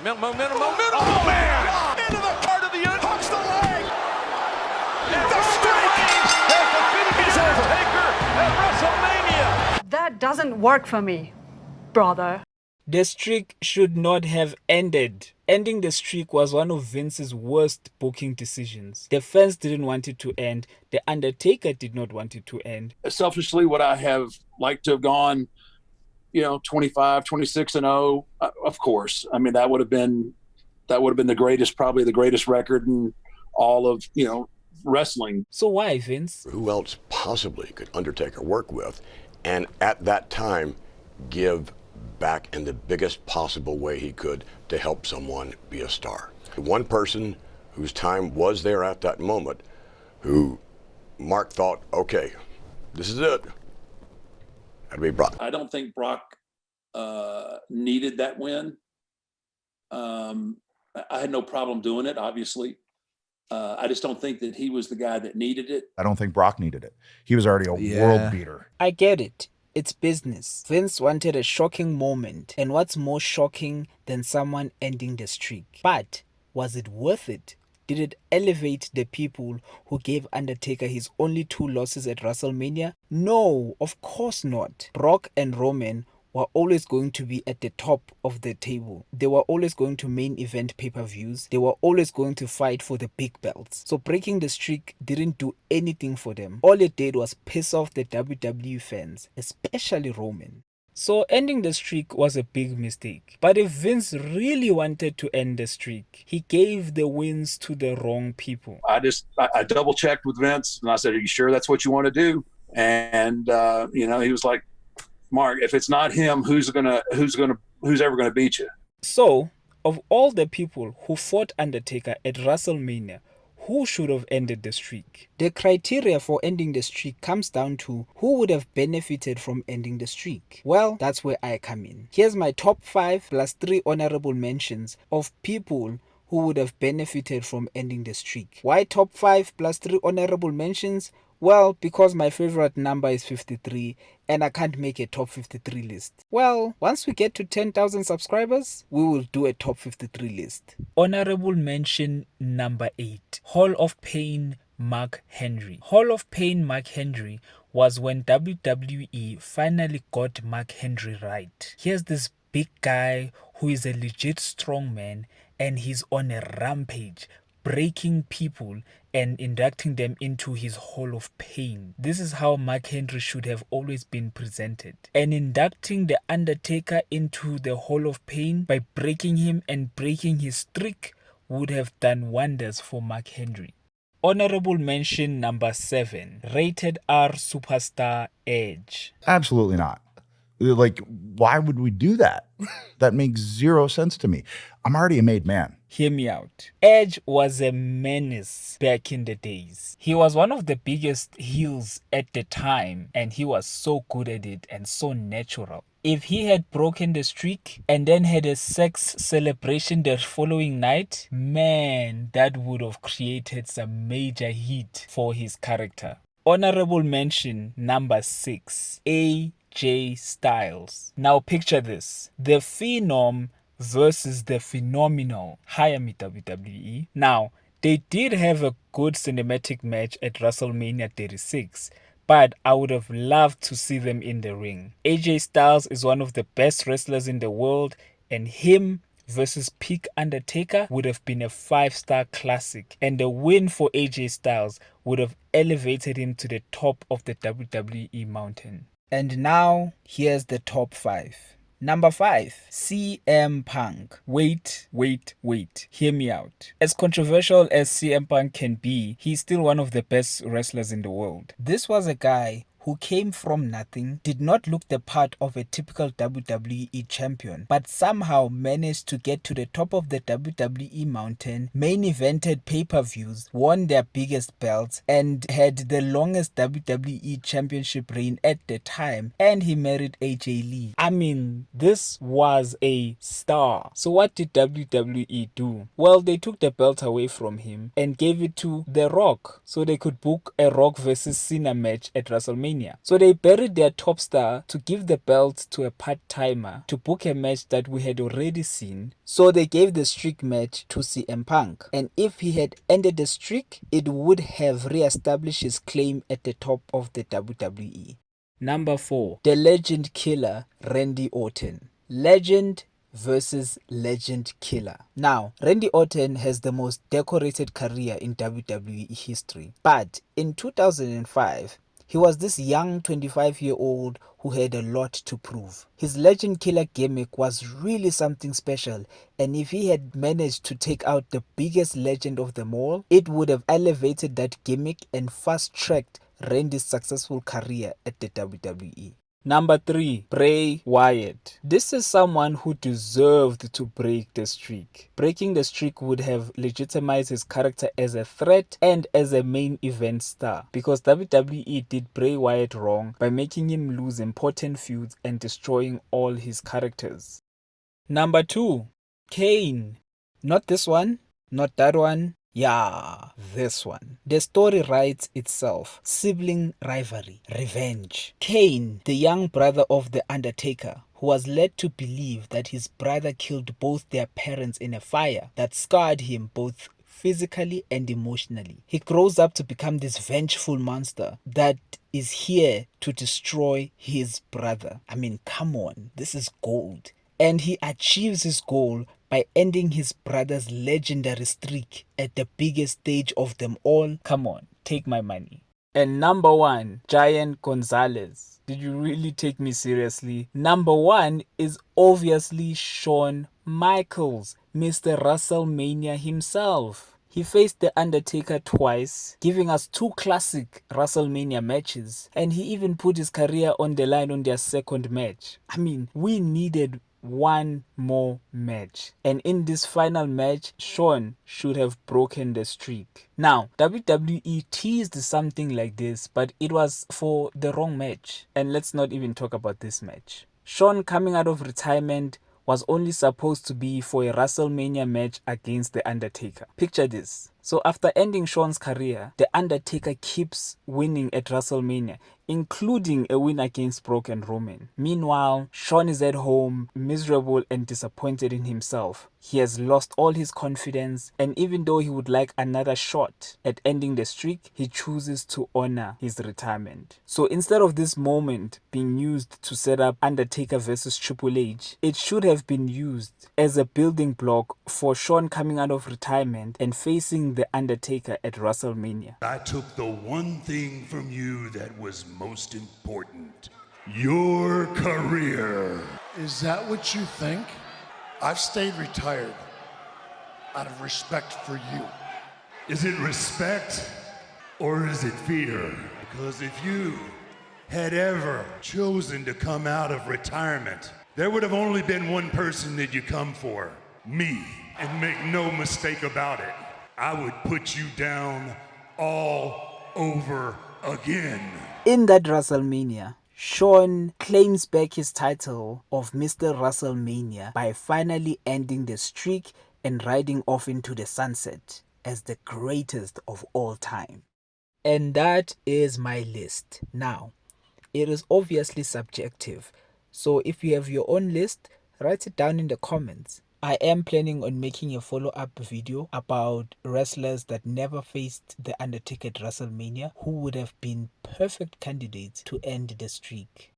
Momentum. Oh, man! Into the heart of the hooks the leg. And the streak has defeated the Undertaker at WrestleMania. That doesn't work for me, brother. The streak should not have ended. Ending the streak was one of Vince's worst booking decisions. The fans didn't want it to end. The Undertaker did not want it to end. Selfishly, would I have liked to have gone, 25, 26-0? Of course. I mean, that would have been probably the greatest record in all of, wrestling. So why, Vince? Who else possibly could Undertaker work with and at that time give back in the biggest possible way he could to help someone be a star? One person whose time was there at that moment, who Mark thought, okay, this is it. That'd be Brock. I don't think Brock needed that win. I had no problem doing it, obviously. I just don't think that he was the guy that needed it. I don't think Brock needed it. He was already a world beater. I get it. It's business. Vince wanted a shocking moment. And what's more shocking than someone ending the streak? But was it worth it? Did it elevate the people who gave Undertaker his only 2 losses at WrestleMania? No, of course not. Brock and Roman were always going to be at the top of the table. They were always going to main event pay-per-views. They were always going to fight for the big belts. So breaking the streak didn't do anything for them. All it did was piss off the WWE fans, especially Roman. So ending the streak was a big mistake. But if Vince really wanted to end the streak, he gave the wins to the wrong people. I double checked with Vince and I said, "Are you sure that's what you want to do?" And he was like, "Mark, if it's not him, who's ever gonna beat you?" So, of all the people who fought Undertaker at WrestleMania, who should have ended the streak? The criteria for ending the streak comes down to who would have benefited from ending the streak. Well, that's where I come in. Here's my top 5 plus 3 honorable mentions of people who would have benefited from ending the streak. Why top 5 plus 3 honorable mentions? Well, because my favorite number is 53 and I can't make a top 53 list. Well, once we get to 10,000 subscribers, we will do a top 53 list. Honorable mention number 8. Hall of Pain Mark Henry. Hall of Pain Mark Henry was when WWE finally got Mark Henry right. Here's this big guy who is a legit strongman and he's on a rampage, breaking people and inducting them into his Hall of Pain. This is how Mark Henry should have always been presented. And inducting the Undertaker into the Hall of Pain by breaking him and breaking his streak would have done wonders for Mark Henry. Honorable mention number 7. Rated R superstar Edge. Absolutely not. Like, why would we do that? That makes zero sense to me. I'm already a made man. Hear me out. Edge was a menace back in the days. He was one of the biggest heels at the time, and he was so good at it and so natural. If he had broken the streak and then had a sex celebration the following night, man, that would have created some major heat for his character. Honorable mention number 6. AJ Styles. Now picture this. The Phenom versus the Phenomenal. Hire me, WWE. Now, they did have a good cinematic match at WrestleMania 36, but I would have loved to see them in the ring. AJ Styles is one of the best wrestlers in the world, and him versus peak Undertaker would have been a 5-star classic, and the win for AJ Styles would have elevated him to the top of the WWE mountain. And now, here's the top 5. Number 5, CM Punk. Wait. Hear me out. As controversial as CM Punk can be, he's still one of the best wrestlers in the world. This was a guy who came from nothing, did not look the part of a typical WWE champion, but somehow managed to get to the top of the WWE mountain, main evented pay-per-views, won their biggest belts, and had the longest WWE championship reign at the time, and he married AJ Lee. I mean, this was a star. So what did WWE do? Well, they took the belt away from him and gave it to The Rock, so they could book a Rock versus Cena match at WrestleMania. WrestleMania. So they buried their top star to give the belt to a part-timer to book a match that we had already seen. So they gave the streak match to CM Punk. And if he had ended the streak, it would have re-established his claim at the top of the WWE. Number 4. The Legend Killer Randy Orton. Legend versus Legend Killer. Now, Randy Orton has the most decorated career in WWE history. But in 2005, he was this young 25-year-old who had a lot to prove. His Legend Killer gimmick was really something special, and if he had managed to take out the biggest legend of them all, it would have elevated that gimmick and fast-tracked Randy's successful career at the WWE. Number 3. Bray Wyatt. This is someone who deserved to break the streak. Breaking the streak would have legitimized his character as a threat and as a main event star, because WWE did Bray Wyatt wrong by making him lose important feuds and destroying all his characters. Number 2. Kane. Not this one, not that one. Yeah, this one. The story writes itself. Sibling rivalry, revenge. Kane, the young brother of the Undertaker, who was led to believe that his brother killed both their parents in a fire that scarred him both physically and emotionally. He grows up to become this vengeful monster that is here to destroy his brother. I mean, come on, this is gold. And he achieves his goal by ending his brother's legendary streak at the biggest stage of them all. Come on, take my money. And number 1, Giant Gonzalez. Did you really take me seriously? Number 1 is obviously Shawn Michaels, Mr. WrestleMania himself. He faced The Undertaker twice, giving us 2 classic WrestleMania matches, and he even put his career on the line on their second match. I mean, we needed one more match, and in this final match, Shawn should have broken the streak. Now, WWE teased something like this, but it was for the wrong match. And let's not even talk about this match. Shawn coming out of retirement was only supposed to be for a WrestleMania match against The Undertaker. Picture this. So after ending Shawn's career, The Undertaker keeps winning at WrestleMania, including a win against Broken Roman. Meanwhile, Shawn is at home, miserable and disappointed in himself. He has lost all his confidence, and even though he would like another shot at ending the streak, he chooses to honor his retirement. So instead of this moment being used to set up Undertaker versus Triple H, it should have been used as a building block for Shawn coming out of retirement and facing The Undertaker at WrestleMania. I took the one thing from you that was most important. Your career. Is that what you think? I've stayed retired out of respect for you. Is it respect or is it fear? Because if you had ever chosen to come out of retirement, there would have only been one person that you come for, me. And make no mistake about it, I would put you down all over again. In that WrestleMania, Shawn claims back his title of Mr. WrestleMania by finally ending the streak and riding off into the sunset as the greatest of all time. And that is my list. Now, it is obviously subjective, so if you have your own list, write it down in the comments. I am planning on making a follow-up video about wrestlers that never faced The Undertaker at WrestleMania who would have been perfect candidates to end the streak.